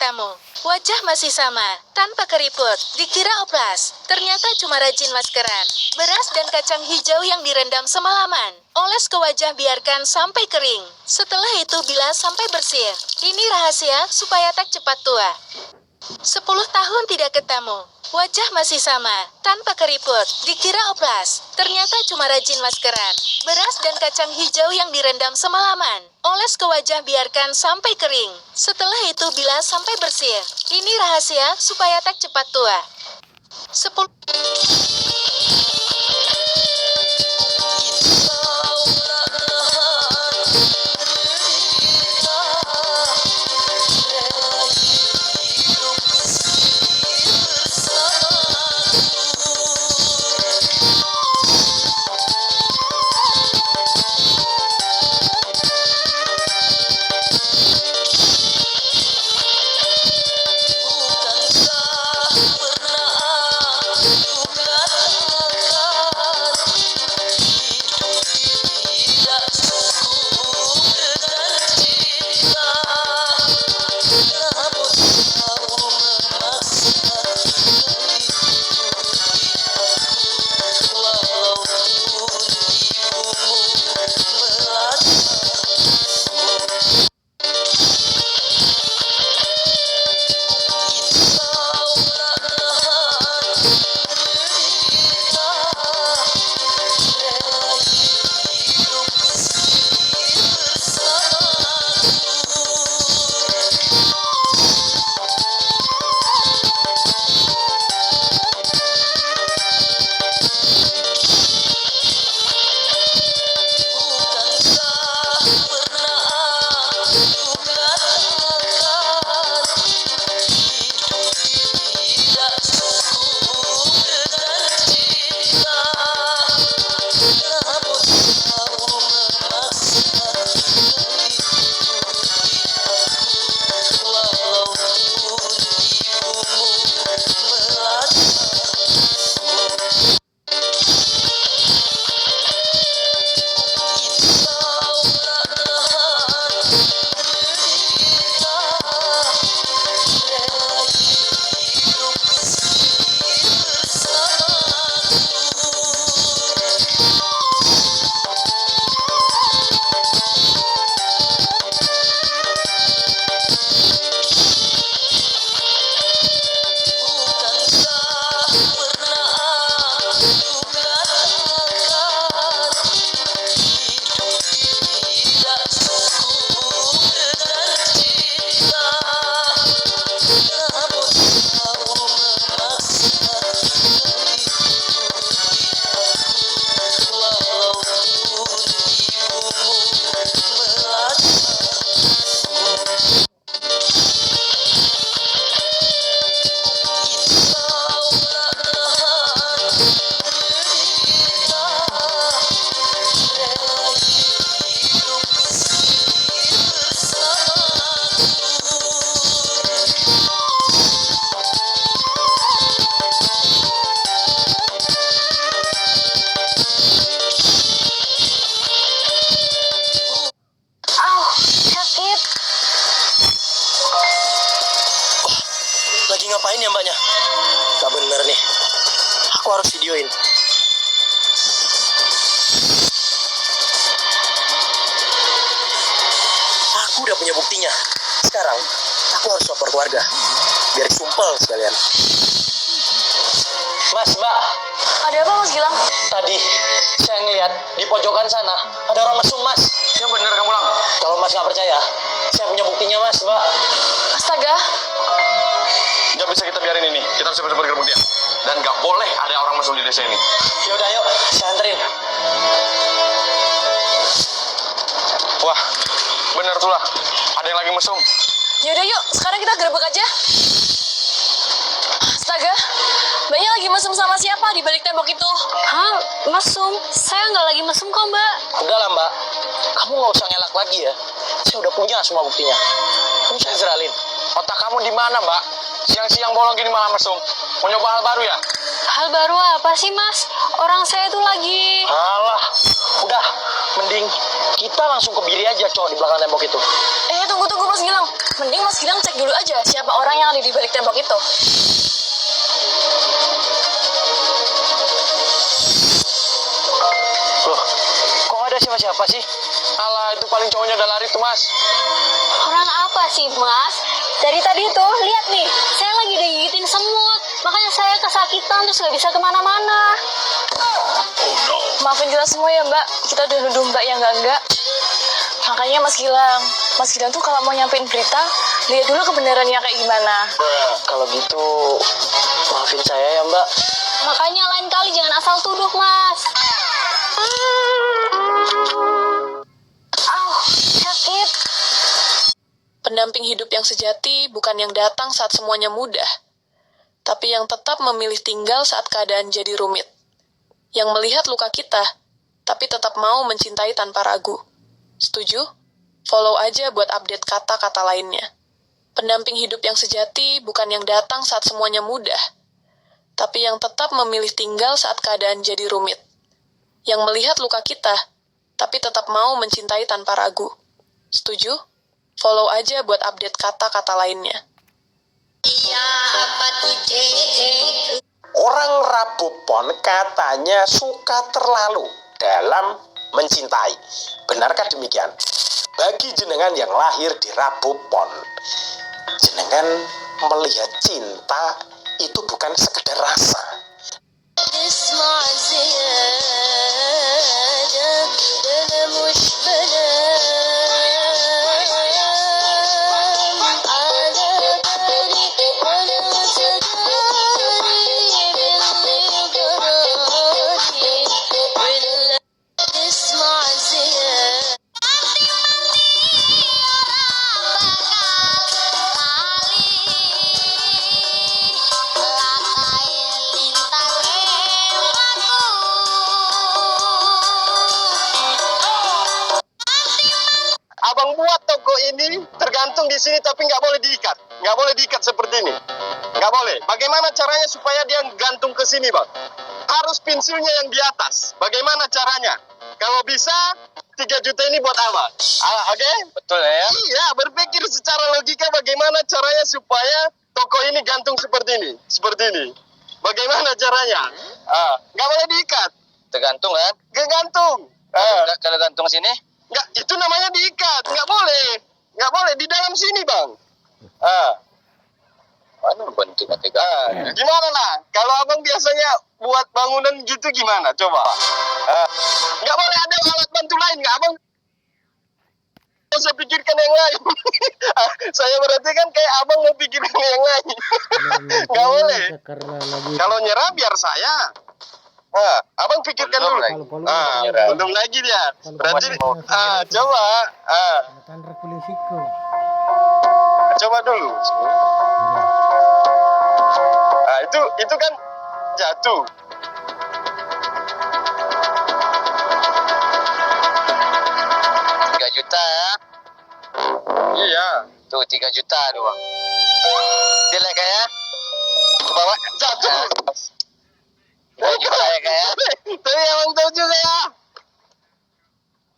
ketemu. Wajah masih sama, tanpa keriput. Dikira oplas, ternyata cuma rajin maskeran. Beras dan kacang hijau yang direndam semalaman. Oles ke wajah, biarkan sampai kering. Setelah itu bilas sampai bersih. Ini rahasia supaya tak cepat tua. 10 tahun tidak ketemu. Wajah masih sama, tanpa keriput. Dikira oplas, ternyata cuma rajin maskeran. Beras dan kacang hijau yang direndam semalaman. Oles ke wajah, biarkan sampai kering. Setelah itu bilas sampai bersih. Ini rahasia supaya tak cepat tua. 10 Lagi ngapain ya mbaknya? Gak bener nih. Aku harus videoin. Aku udah punya buktinya. Sekarang aku harus lapor keluarga. Biar sumpel sekalian. Mas, mbak. Ada apa Mas Gilang? Tadi saya ngeliat di pojokan sana ada orang mesum, mas. Yang bener kamu Lang. Kalau mas nggak percaya, saya punya buktinya, mas, mbak. Astaga, Gak bisa kita biarin ini. Kita harus cepat-cepat gerbek dia. Dan gak boleh ada orang mesum di desa ini. Yaudah, yuk, saya anterin. Wah, bener tuh lah. Ada yang lagi mesum. yaudah yuk, sekarang kita gerebek aja. Astaga, Mbaknya lagi mesum sama siapa di balik tembok itu? Hah, mesum? Saya nggak lagi mesum kok, Mbak. Udah lah, mbak. Kamu nggak usah ngelak lagi ya. Saya udah punya semua buktinya. Kamu saya serahin. Otak kamu di mana, Mbak? Siang-siang bolong gini malah mesum. Mau nyoba hal baru ya? Hal baru apa sih, Mas? Orang saya tuh lagi... Alah, udah. Mending kita langsung ke Biri aja, cowok di belakang tembok itu. Tunggu, Mas Gilang. Mending Mas Gilang cek dulu aja siapa orang yang ada di balik tembok itu. Loh, kok ada siapa-siapa sih? Alah, itu paling cowoknya udah lari tuh, Mas. Orang apa sih, Mas? Dari tadi tuh, lihat nih, saya lagi digigitin semut. Makanya saya kesakitan terus gak bisa kemana-mana. Maafin kita semua ya, Mbak. Kita udah nuduh Mbak yang enggak. Makanya Mas Gilang tuh kalau mau nyampein berita, lihat dulu kebenarannya kayak gimana. Kalau gitu, maafin saya ya Mbak. Makanya lain kali jangan asal tuduh, Mas. Sakit. Pendamping hidup yang sejati bukan yang datang saat semuanya mudah, tapi yang tetap memilih tinggal saat keadaan jadi rumit. Yang melihat luka kita, tapi tetap mau mencintai tanpa ragu. Setuju? Follow aja buat update kata-kata lainnya. Pendamping hidup yang sejati bukan yang datang saat semuanya mudah, tapi yang tetap memilih tinggal saat keadaan jadi rumit. Yang melihat luka kita, tapi tetap mau mencintai tanpa ragu. Setuju? Follow aja buat update kata-kata lainnya. Orang Rabupon katanya suka terlalu dalam mencintai. Benarkah demikian? Bagi jenengan yang lahir di Rabupon, jenengan melihat cinta itu bukan sekedar rasa. Abang buat toko ini tergantung di sini tapi nggak boleh diikat. Nggak boleh diikat seperti ini. Nggak boleh. Bagaimana caranya supaya dia gantung ke sini, Bang? Harus pensilnya yang di atas. Bagaimana caranya? Kalau bisa, 3 juta ini buat abang. Oke? Betul ya? Iya, berpikir secara logika bagaimana caranya supaya toko ini gantung seperti ini. Seperti ini. Bagaimana caranya? Nggak boleh diikat. Tergantung kan? Gantung. Kalau gantung sini? Nggak, itu namanya diikat. Nggak boleh. Nggak boleh. Di dalam sini, Bang. Mana bentuknya tegang? Gimana lah? Kalau abang biasanya buat bangunan gitu gimana? Coba. Nggak boleh ada alat bantu lain. Nggak, abang. Saya pikirkan yang lain. Saya berarti kan kayak abang mau pikirkan yang lain. Nggak boleh. Kalau nyerah biar saya. Abang pikirkan dulu. Belum lagi dia. Berarti, coba. Coba dulu. Itu kan jatuh. Juta. Iya. Tuh 3 juta doang. Jelek ya? Ke bawah Jatuh. 2 juta ya kayak. Tapi abang tahu juga ya.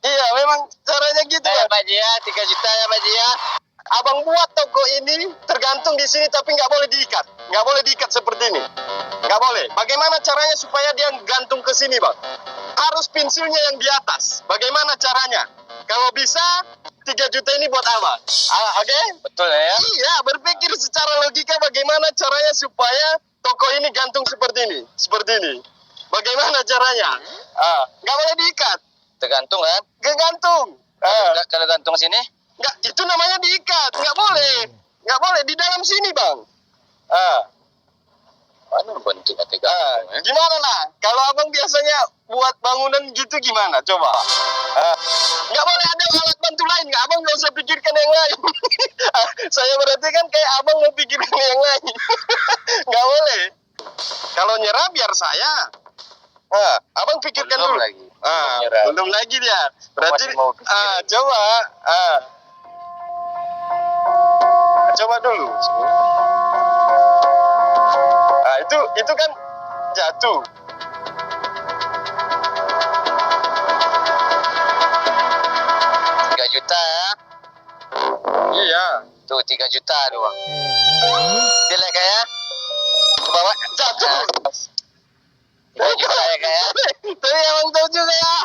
Iya, memang caranya gitu ya. Pak Jia, 3 juta ya Pak Jia. Abang buat toko ini tergantung di sini tapi nggak boleh diikat. Nggak boleh diikat seperti ini. Nggak boleh. Bagaimana caranya supaya dia gantung ke sini, Bang? Harus pensilnya yang di atas. Bagaimana caranya? Kalau bisa, 3 juta ini buat abang. Oke? Betul ya? Iya, berpikir secara logika bagaimana caranya supaya toko ini gantung seperti ini. Seperti ini. Bagaimana caranya? Nggak boleh diikat. Tergantung kan? Gantung. Kalau gantung sini? Nggak, itu namanya diikat. Nggak boleh. Nggak boleh. Di dalam sini, Bang. Mana bentuknya tegang? Gimana lah? Kalau abang biasanya buat bangunan gitu gimana? Coba. Nggak boleh ada alat bantu lain. Nggak, abang nggak usah pikirkan yang lain. Saya berarti kan kayak abang mau pikirkan yang lain. Nggak boleh. Kalau nyerah biar saya. Abang pikirkan Belum dulu. lagi. Nyerah. Belum lagi dia. Berarti Masih mau pikir. coba. Coba dulu. Itu kan jatuh. Juta. Iya. Tuh 3 juta doang. Jelek ya? Bawa jatuh. 3 juta ya kak ya? Tapi emang tahu juga ya.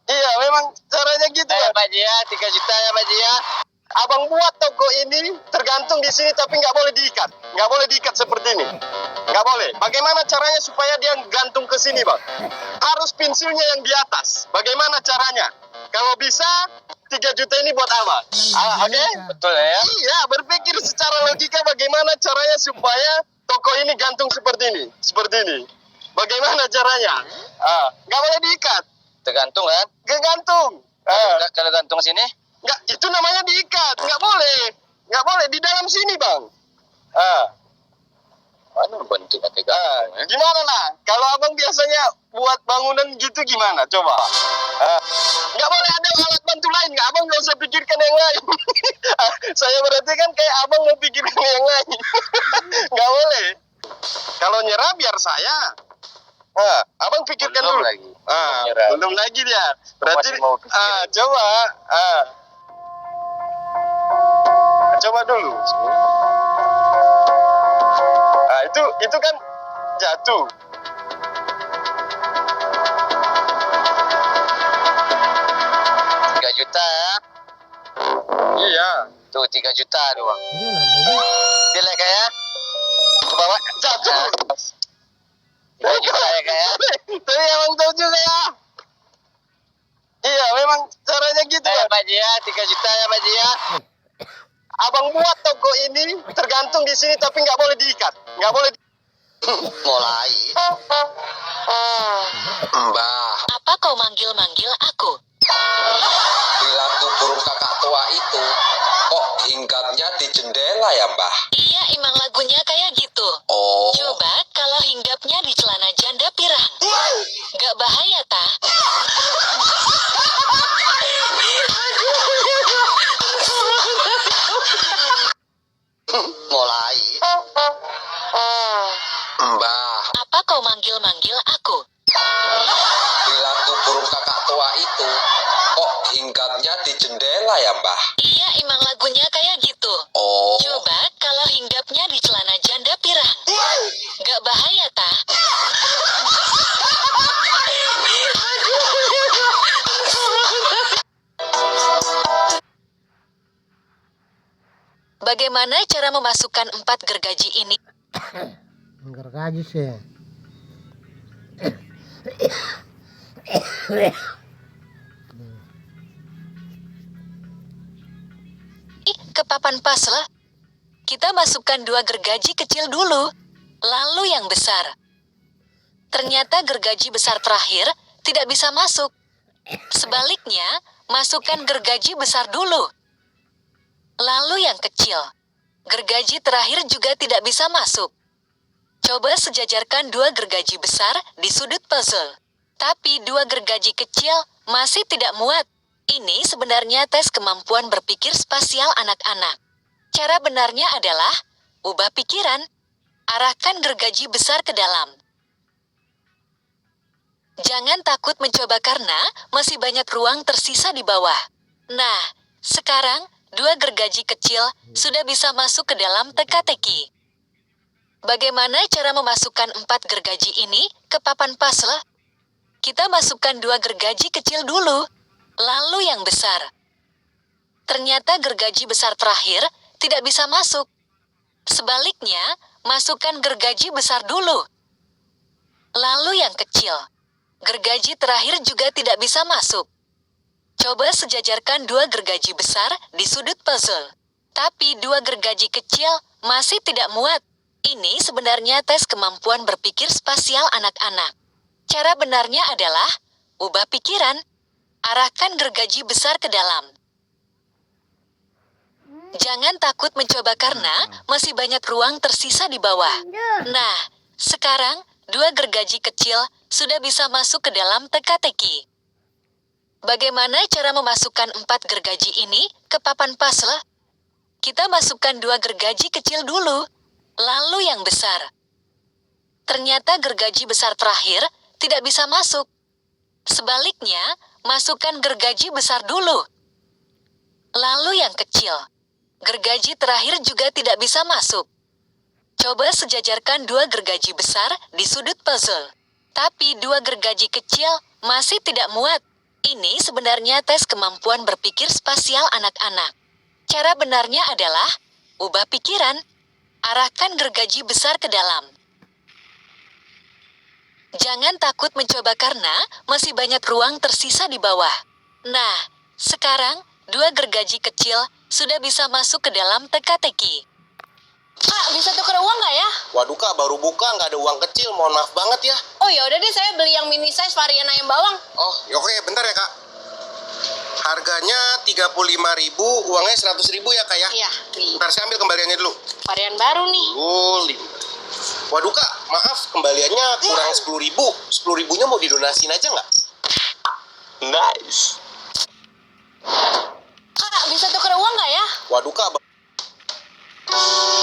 Iya memang caranya gitu ya Pak Jia. 3 juta ya Pak Jia. Abang buat toko ini tergantung di sini tapi nggak boleh diikat. Nggak boleh diikat seperti ini. Nggak boleh. Bagaimana caranya supaya dia gantung ke sini bang? Harus pensilnya yang di atas. Bagaimana caranya? Kalau bisa 3 juta ini buat abang. Oke? Betul ya? Iya, berpikir secara logika bagaimana caranya supaya toko ini gantung seperti ini. Seperti ini. Bagaimana caranya? Nggak boleh diikat. Tergantung kan? Gantung. Kalau gantung sini? Nggak, itu namanya diikat. Nggak boleh. Nggak boleh. Di dalam sini bang. Mana bentuknya gimana lah? Kalau abang biasanya buat bangunan gitu gimana? Coba. Nggak boleh ada alat bantu lain. Nggak, abang nggak usah pikirkan yang lain. Saya berarti kan kayak abang mau pikirkan yang lain. Nggak boleh. Kalau nyerah biar saya. Abang pikirkan Belum dulu. lagi. Nyerah. Belum lagi dia. Berarti Masih mau pikir. coba. Coba dulu. Itu kan jatuh. Juta ya? Iya. Tuh 3 juta doang. Jelek ya? Bawa jatuh. 3 juta ya kak ya? Tapi emang tahu juga ya. Iya memang caranya gitu ya Pak Jia. 3 juta ya Pak Jia. Abang buat toko ini tergantung di sini tapi nggak boleh diikat. Nggak boleh mulai. Mbah, Apa kau manggil-manggil aku? perilaku burung kakak tua itu kok hinggapnya di jendela ya, Mbah? Iya, emang lagunya kayak gitu. Oh, Coba kalau hinggapnya di celana janda pirang. Gak bahaya, tah? Mulai. Mbah, Apa kau manggil-manggil aku? perilaku burung kakak tua itu kok hinggapnya di jendela ya, Mbah? Iya, emang lagunya kayak gitu. Oh, Coba kalau hinggapnya di celana janda pirang. Gak bahaya, tah? Bagaimana cara memasukkan 4 gergaji ini? Gergaji sih. Ke papan puzzle. Kita masukkan 2 gergaji kecil dulu, lalu yang besar. Ternyata gergaji besar terakhir tidak bisa masuk. Sebaliknya, masukkan gergaji besar dulu, lalu yang kecil. Gergaji terakhir juga tidak bisa masuk. Coba sejajarkan 2 gergaji besar di sudut puzzle. Tapi 2 gergaji kecil masih tidak muat. Ini sebenarnya tes kemampuan berpikir spasial anak-anak. Cara benarnya adalah ubah pikiran, arahkan gergaji besar ke dalam. Jangan takut mencoba karena masih banyak ruang tersisa di bawah. Nah, sekarang 2 gergaji kecil sudah bisa masuk ke dalam teka-teki. Bagaimana cara memasukkan 4 gergaji ini ke papan puzzle? Kita masukkan 2 gergaji kecil dulu, lalu yang besar. Ternyata gergaji besar terakhir tidak bisa masuk. Sebaliknya, masukkan gergaji besar dulu, lalu yang kecil. Gergaji terakhir juga tidak bisa masuk. Coba sejajarkan 2 gergaji besar di sudut puzzle. Tapi 2 gergaji kecil masih tidak muat. Ini sebenarnya tes kemampuan berpikir spasial anak-anak. Cara benarnya adalah ubah pikiran, arahkan gergaji besar ke dalam. Jangan takut mencoba karena masih banyak ruang tersisa di bawah. Nah, sekarang 2 gergaji kecil sudah bisa masuk ke dalam teka-teki. Bagaimana cara memasukkan 4 gergaji ini ke papan puzzle? Kita masukkan 2 gergaji kecil dulu, lalu yang besar. Ternyata gergaji besar terakhir tidak bisa masuk. Sebaliknya, masukkan gergaji besar dulu, lalu yang kecil. Gergaji terakhir juga tidak bisa masuk. Coba sejajarkan dua gergaji besar di sudut puzzle. Tapi dua gergaji kecil masih tidak muat. Ini sebenarnya tes kemampuan berpikir spasial anak-anak. Cara benarnya adalah ubah pikiran, arahkan gergaji besar ke dalam. Jangan takut mencoba karena masih banyak ruang tersisa di bawah. Nah, sekarang dua gergaji kecil sudah bisa masuk ke dalam teka-teki. Kak, bisa tuker uang nggak ya? Waduh kak, baru buka nggak ada uang kecil, mohon maaf banget ya. Oh ya udah deh, saya beli yang mini size varian ayam bawang. Oh, oke, bentar ya kak. Harganya 35.000, uangnya 100.000 ya kak ya? Iya, nih. Bentar saya ambil kembaliannya dulu. Varian baru nih. Waduh kak, maaf kembaliannya kurang 10.000. 10.000-nya mau didonasiin aja nggak? Nice. Kak, bisa tuker uang nggak ya? Waduh kak,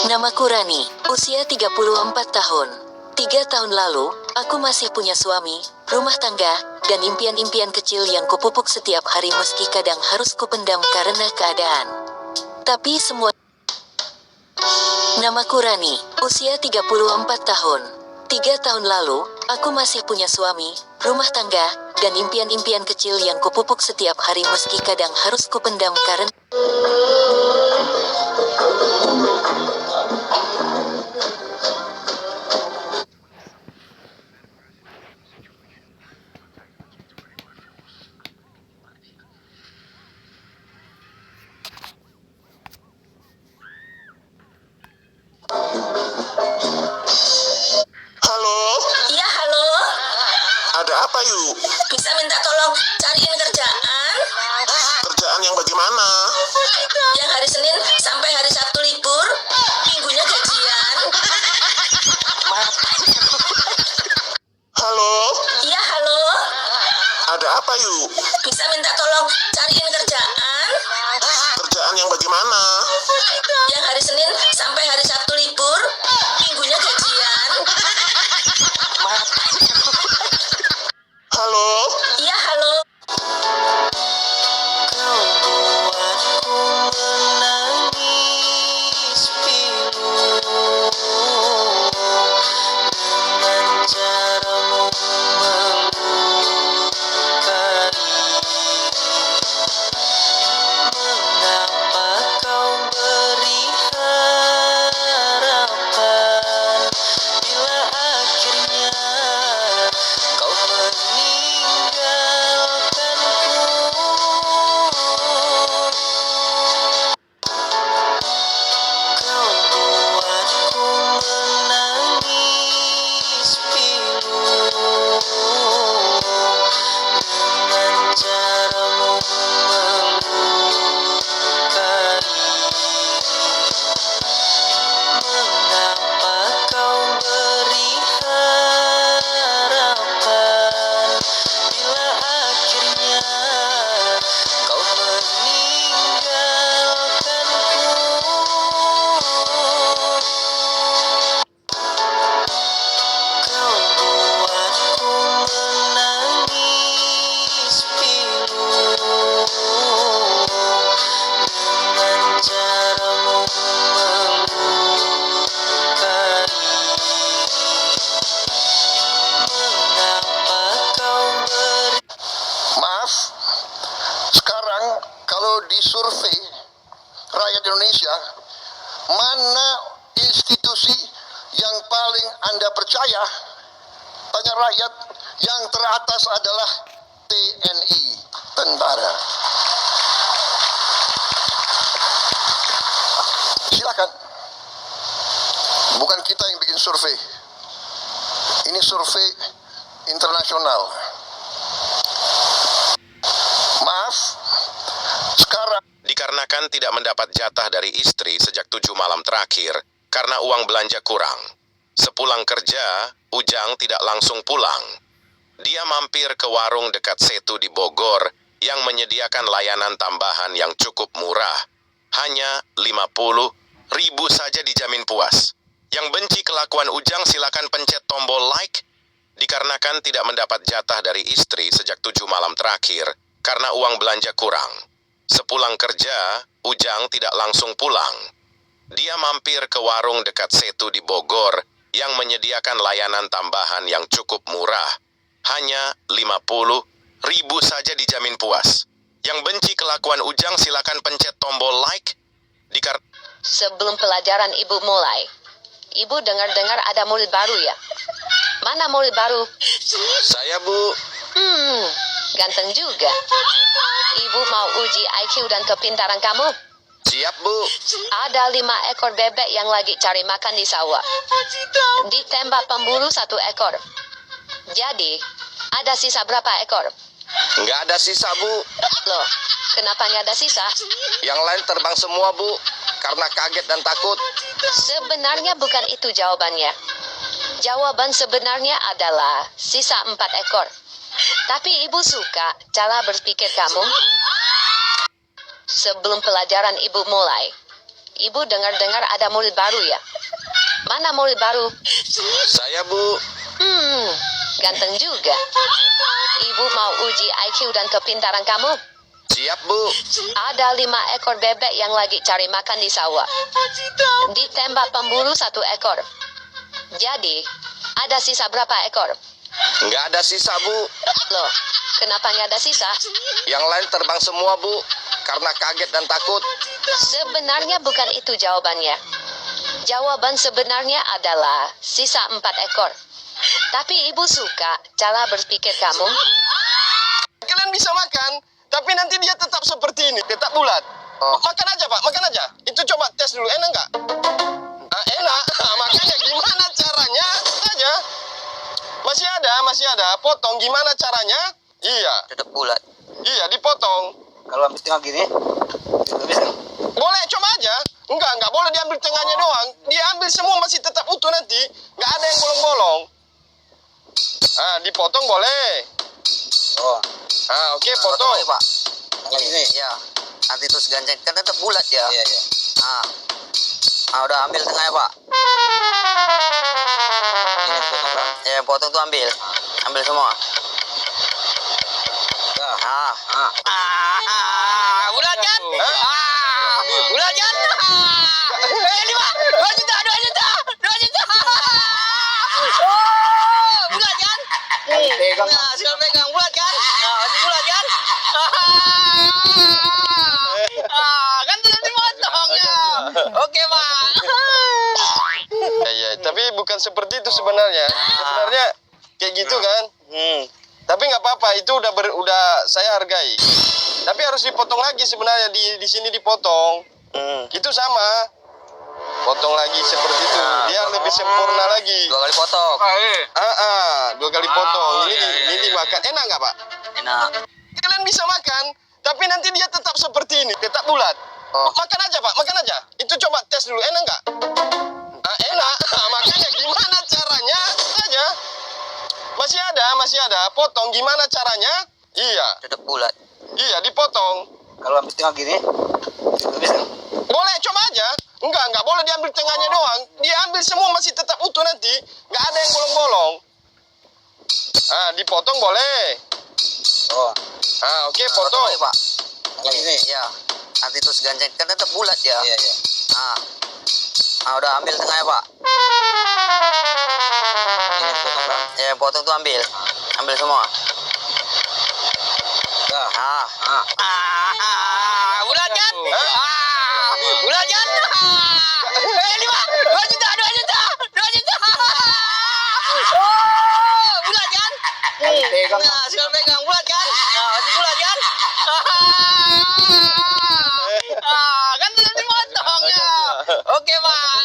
Namaku Rani, usia 34 tahun. 3 tahun lalu, aku masih punya suami, rumah tangga, dan impian-impian kecil yang kupupuk setiap hari meski kadang harus kupendam karena keadaan. Tapi semua... Namaku Rani, usia 34 tahun. 3 tahun lalu, aku masih punya suami, rumah tangga, dan impian-impian kecil yang kupupuk setiap hari meski kadang harus kupendam karena... halo, Iya, halo. ada apa yuk? Bisa minta tolong cariin kerjaan Kerjaan yang bagaimana? yang hari Senin sampai hari Sabtu libur, minggunya gajian. Halo, Iya, halo. ada apa yuk? Bisa minta tolong cariin kerjaan Kerjaan yang bagaimana? yang hari Senin sampai hari Sabtu libur, minggunya gajian. Halo, Iya, halo. maaf. Sekarang kalau di survei rakyat Indonesia, mana institusi yang paling Anda percaya? Tanya rakyat, yang teratas adalah TNI, tentara. Silakan. Bukan kita yang bikin survei. Ini survei internasional. Maaf, sekarang dikarenakan tidak mendapat jatah dari istri sejak 7 malam terakhir karena uang belanja kurang. Sepulang kerja, Ujang tidak langsung pulang. Dia mampir ke warung dekat Setu di Bogor yang menyediakan layanan tambahan yang cukup murah. Hanya 50.000 saja dijamin puas. Yang benci kelakuan Ujang silakan pencet tombol like. Dikarenakan tidak mendapat jatah dari istri sejak 7 malam terakhir karena uang belanja kurang. Sepulang kerja, Ujang tidak langsung pulang. Dia mampir ke warung dekat Setu di Bogor yang menyediakan layanan tambahan yang cukup murah. Hanya 50.000 saja dijamin puas. Yang benci kelakuan Ujang silakan pencet tombol like. Sebelum pelajaran ibu mulai, ibu dengar-dengar ada murid baru ya? Mana murid baru? Saya, Bu. Ganteng juga. Ibu mau uji IQ dan kepintaran kamu? Siap, Bu. Ada 5 ekor bebek yang lagi cari makan di sawah. Ditembak pemburu 1 ekor. Jadi, ada sisa berapa ekor? Nggak ada sisa, Bu. Loh, kenapa nggak ada sisa? Yang lain terbang semua, Bu. Karena kaget dan takut. Sebenarnya bukan itu jawabannya. Jawaban sebenarnya adalah sisa 4 ekor. Tapi ibu suka cara berpikir kamu. Sebelum pelajaran ibu mulai, ibu dengar-dengar ada murid baru ya? Mana murid baru? Saya, Bu. Ganteng juga. Ibu mau uji IQ dan kepintaran kamu? Siap, Bu. Ada 5 ekor bebek yang lagi cari makan di sawah. Ditembak pemburu 1 ekor. Jadi, ada sisa berapa ekor? Nggak ada sisa, Bu. Loh, kenapa nggak ada sisa? Yang lain terbang semua, Bu. Karena kaget dan takut. Sebenarnya bukan itu jawabannya. Jawaban sebenarnya adalah sisa 4 ekor. Tapi ibu suka cara berpikir kamu. Kalian bisa makan, tapi nanti dia tetap seperti ini, tetap bulat. Makan aja, Pak, makan aja. Itu coba tes dulu, enak nggak? Enak. Makanya gimana caranya aja. Masih ada. Potong gimana caranya? Iya. Tetap bulat. Iya, dipotong. Kalau ambil tengah gini, nggak bisa. Boleh, coba aja. Enggak boleh diambil tengahnya doang. Diambil semua masih tetap utuh nanti. Nggak ada yang bolong-bolong. Dipotong boleh. Oh. Oke, potong. Pak. Ini, ya. Nanti terus ganceng. Kan tetap bulat ya. Iya. Udah ambil tengahnya, Pak. Ini yang potong, Pak. Ya, yang potong tuh ambil. Ambil semua. Bulat kan? Bulat kan? 2 juta. Bulat kan? Pegang. Sudah pegang bulat kan? Masih bulat kan? Kan sudah dipotong ya. Oke, Pak. Ya, tapi bukan seperti itu sebenarnya. Sebenarnya kayak gitu kan. Tapi nggak apa-apa, itu udah saya hargai. Tapi harus dipotong lagi sebenarnya, di sini dipotong. Itu sama. Potong lagi seperti itu. Dia lebih sempurna lagi. 2 kali potong. 2 kali potong. Ini dimakan. Enak nggak, Pak? Enak. Kalian bisa makan, tapi nanti dia tetap seperti ini, tetap bulat. Makan aja, Pak, makan aja. Itu coba tes dulu, enak nggak? Enak. Makanya gimana caranya aja. Masih ada. Potong gimana caranya? Iya. Tetap bulat. Iya, dipotong. Kalau ambil tengah gini, nggak bisa. Boleh, coba aja. Enggak boleh diambil tengahnya doang. Diambil semua masih tetap utuh nanti. Nggak ada yang bolong-bolong. Dipotong boleh. Oke, potong. Pak. Ini, ya. Nanti terus ganceng. Kan tetap bulat ya. Iya. Udah ambil tengahnya, Pak. Ini yang potong, Pak. Ya, yang potong tuh ambil. Ambil semua. Bulat kan? Bulat kan? 2 juta. Bulat kan? Pegang. Sudah pegang bulat kan? Masih bulat kan? Kan sudah dipotong ya. Oke, Pak.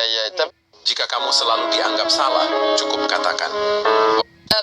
Ya, tapi Jika kamu selalu dianggap salah, cukup katakan.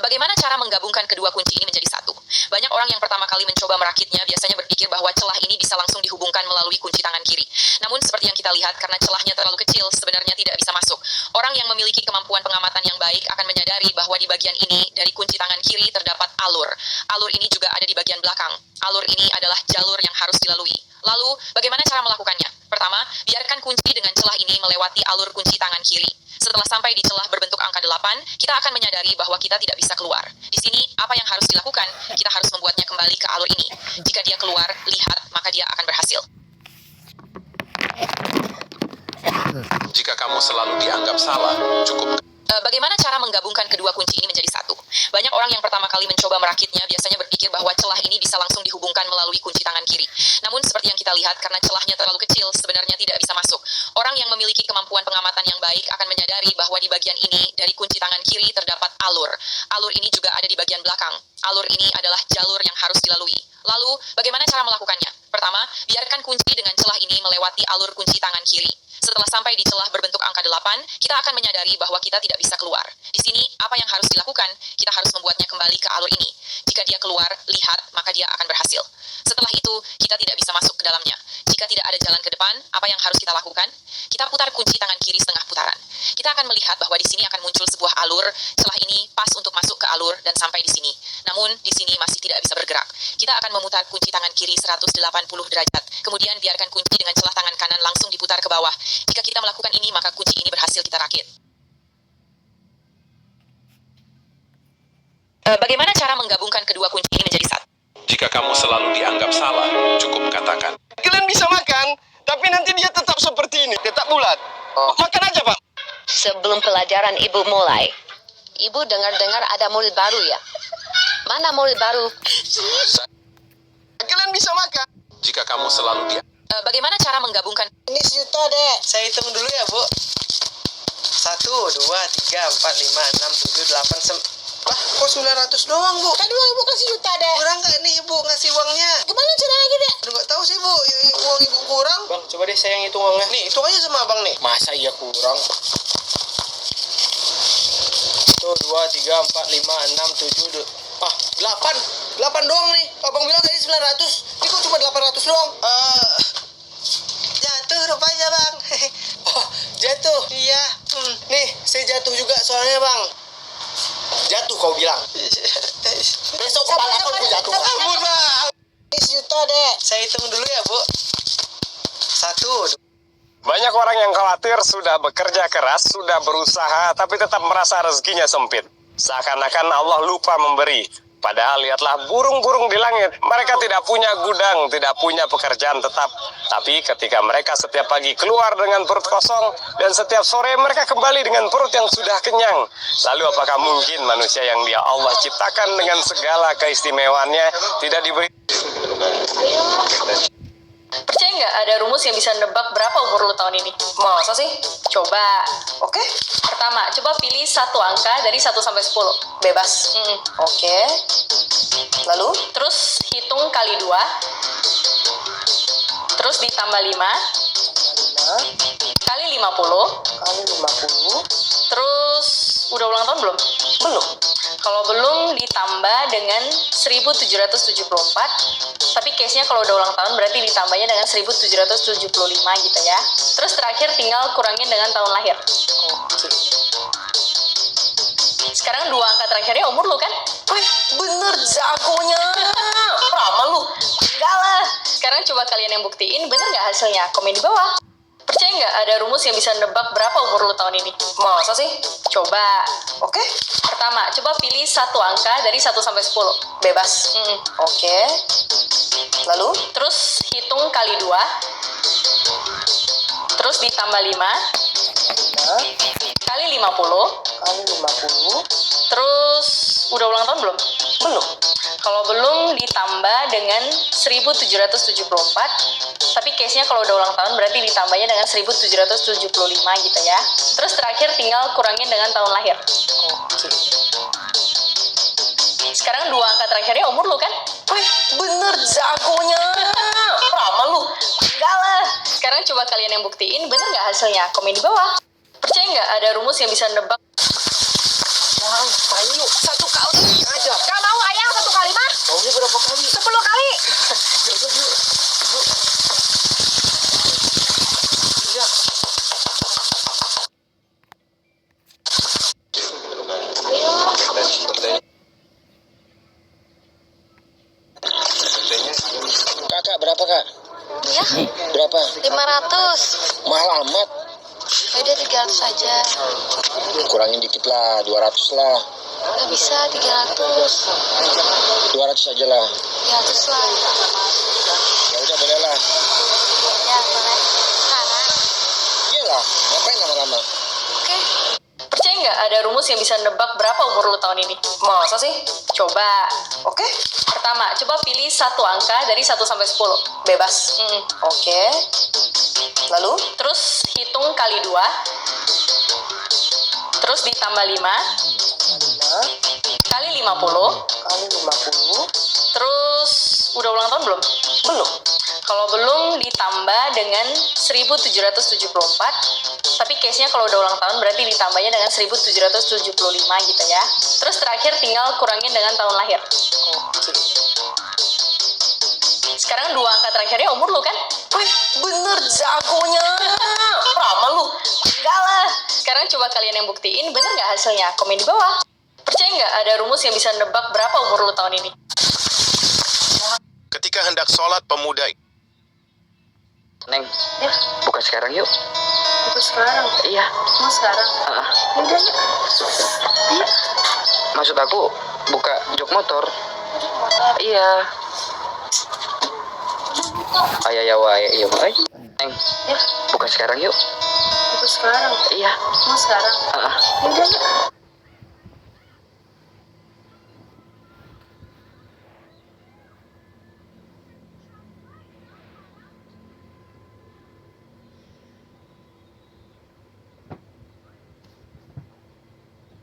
Bagaimana cara menggabungkan kedua kunci ini menjadi satu? Banyak orang yang pertama kali mencoba merakitnya biasanya berpikir bahwa celah ini bisa langsung dihubungkan melalui kunci tangan kiri. Namun seperti yang kita lihat, karena celahnya terlalu kecil, sebenarnya tidak bisa masuk. Orang yang memiliki kemampuan pengamatan yang baik akan menyadari bahwa di bagian ini dari kunci tangan kiri terdapat alur. Alur ini juga ada di bagian belakang. Alur ini adalah jalur yang harus dilalui. Lalu, bagaimana cara melakukannya? Pertama, biarkan kunci dengan celah ini melewati alur kunci tangan kiri. Setelah sampai di celah berbentuk angka 8, kita akan menyadari bahwa kita tidak bisa keluar. Di sini, apa yang harus dilakukan? Kita harus membuatnya kembali ke alur ini. Jika dia keluar, lihat, maka dia akan berhasil. Jika kamu selalu dianggap salah, cukup Bagaimana cara menggabungkan kedua kunci ini menjadi satu? Banyak orang yang pertama kali mencoba merakitnya biasanya berpikir bahwa celah ini bisa langsung dihubungkan melalui kunci tangan kiri. Namun seperti yang kita lihat, karena celahnya terlalu kecil, sebenarnya tidak bisa masuk. Orang yang memiliki kemampuan pengamatan yang baik akan menyadari bahwa di bagian ini dari kunci tangan kiri terdapat alur. Alur ini juga ada di bagian belakang. Alur ini adalah jalur yang harus dilalui. Lalu, bagaimana cara melakukannya? Pertama, biarkan kunci dengan celah ini melewati alur kunci tangan kiri. Setelah sampai di celah berbentuk angka 8, kita akan menyadari bahwa kita tidak bisa keluar. Di sini, apa yang harus dilakukan? Kita harus membuatnya kembali ke alur ini. Jika dia keluar, lihat, maka dia akan berhasil. Setelah itu, kita tidak bisa masuk ke dalamnya. Jika tidak ada jalan ke depan, apa yang harus kita lakukan? Kita putar kunci tangan kiri setengah putaran. Kita akan melihat bahwa di sini akan muncul sebuah alur. Celah ini pas untuk masuk ke alur dan sampai di sini. Namun, di sini masih tidak bisa bergerak. Kita akan memutar kunci tangan kiri 180 derajat. Kemudian biarkan kunci dengan celah tangan kanan langsung diputar ke bawah. Jika kita melakukan ini, maka kunci ini berhasil kita rakit. Bagaimana cara menggabungkan kedua kunci ini menjadi satu? Jika kamu selalu dianggap salah, cukup katakan, Kalian bisa makan, tapi nanti dia tetap seperti ini, tetap bulat. Makan aja, Pak. Sebelum pelajaran ibu mulai, ibu dengar-dengar ada murid baru ya? Mana murid baru? Kalian bisa makan. jika kamu selalu Bagaimana cara menggabungkan? Ini sejuta, Dek. Saya hitung dulu ya, Bu. 1, 2, 3, 4, 5, 6, 7, 8, Lah, kok 900 doang, Bu? Tadi Ibu kasih juta, Dek. Kurang nggak nih, Ibu, ngasih uangnya? Gimana caranya, Dek? Aduh, nggak tahu sih, Bu. Uang Ibu kurang. Bang, coba deh saya yang hitung uangnya. Nih, hitung aja sama Abang nih. Masa iya kurang? 1, 2, 3, 4, 5, 6, 7, 8. 8 doang nih. Abang bilang tadi 900. Ini kok cuma 800 doang? Jatuh rupanya, Bang. Oh, jatuh. Iya. Nih, saya jatuh juga soalnya, Bang. Jatuh kau bilang. Besok kepala kau jatuh. Ampun, Bang. Ini sejuta, Dek. Saya hitung dulu ya, Bu. 1, Banyak orang yang khawatir sudah bekerja keras, sudah berusaha, tapi tetap merasa rezekinya sempit. Seakan-akan Allah lupa memberi. Padahal lihatlah burung-burung di langit. Mereka tidak punya gudang, tidak punya pekerjaan tetap. Tapi ketika mereka setiap pagi keluar dengan perut kosong, dan setiap sore mereka kembali dengan perut yang sudah kenyang. Lalu apakah mungkin manusia yang dia Allah ciptakan dengan segala keistimewaannya tidak diberi? Percaya nggak ada rumus yang bisa nebak berapa umur lu tahun ini? Masa sih? Coba. Oke. Pertama, coba pilih satu angka dari 1 sampai 10. Bebas. Oke. Lalu? Terus hitung kali 2. Terus ditambah 5. Kali 50. Terus, udah ulang tahun belum? Belum. Kalau belum, ditambah dengan 1774. Tapi case-nya kalau udah ulang tahun berarti ditambahnya dengan 1775 gitu ya. Terus terakhir tinggal kurangin dengan tahun lahir. Sekarang 2 angka terakhirnya umur lu kan? Wih, bener jagonya. Lama lu. Enggak lah. Sekarang coba kalian yang buktiin bener nggak hasilnya? Komen di bawah. Percaya nggak ada rumus yang bisa nebak berapa umur lu tahun ini? Masa sih? Coba. Oke. Pertama, coba pilih satu angka dari 1 sampai 10. Bebas. Oke. Lalu? Terus hitung kali 2. Terus ditambah 5. Kali 50. Terus, udah ulang tahun belum? Belum. Kalau belum, ditambah dengan 1774. Tapi case-nya kalau udah ulang tahun berarti ditambahnya dengan 1775 gitu ya. Terus terakhir tinggal kurangin dengan tahun lahir. Sekarang 2 angka terakhirnya umur lu kan? Wih, bener jagonya. Lama lu. Enggak lah. Sekarang coba kalian yang buktiin bener nggak hasilnya? Komen di bawah. Percaya nggak ada rumus yang bisa nebak? Bang, ayo 1 kali aja. Gak mau ayah 1 kali mah? Maunya berapa kali? 10 kali. Iya. Kakak berapa, Kak? Ya, Berapa? 500. Mahal amat. Udah 300 aja. Kurangin dikit lah, 200 lah. Gak bisa 300. 200 aja lah. 300 lah. Ya udah boleh lah. Ya boleh. Sekarang. Iyalah, ngapain lama-lama? Oke. Percaya nggak ada rumus yang bisa nebak berapa umur lu tahun ini? Masa sih? Coba. Oke. Pertama, coba pilih satu angka dari 1 sampai 10. Bebas. Oke. Lalu? Terus hitung kali 2. Terus ditambah 5. Kali 50. Kali 50. Terus udah ulang tahun belum? Belum. Kalau belum ditambah dengan 1774. Tapi case-nya kalau udah ulang tahun berarti ditambahnya dengan 1775 gitu ya. Terus terakhir tinggal kurangin dengan tahun lahir. Sekarang 2 angka terakhirnya umur lu kan? Wih, bener jagonya. Peramal lu. Enggak lah. Sekarang coba kalian yang buktiin bener nggak hasilnya? Komen di bawah. Percaya nggak ada rumus yang bisa nebak berapa umur lu tahun ini? Ketika hendak sholat, pemuda Neng, buka sekarang yuk. Itu sekarang. Iya. Mau sekarang? Udah yuk. Maksud aku buka jok motor. Iya. Ayah wae, iya wae. Neng, buka sekarang yuk. Itu sekarang. Iya. Mau sekarang? Udah yuk.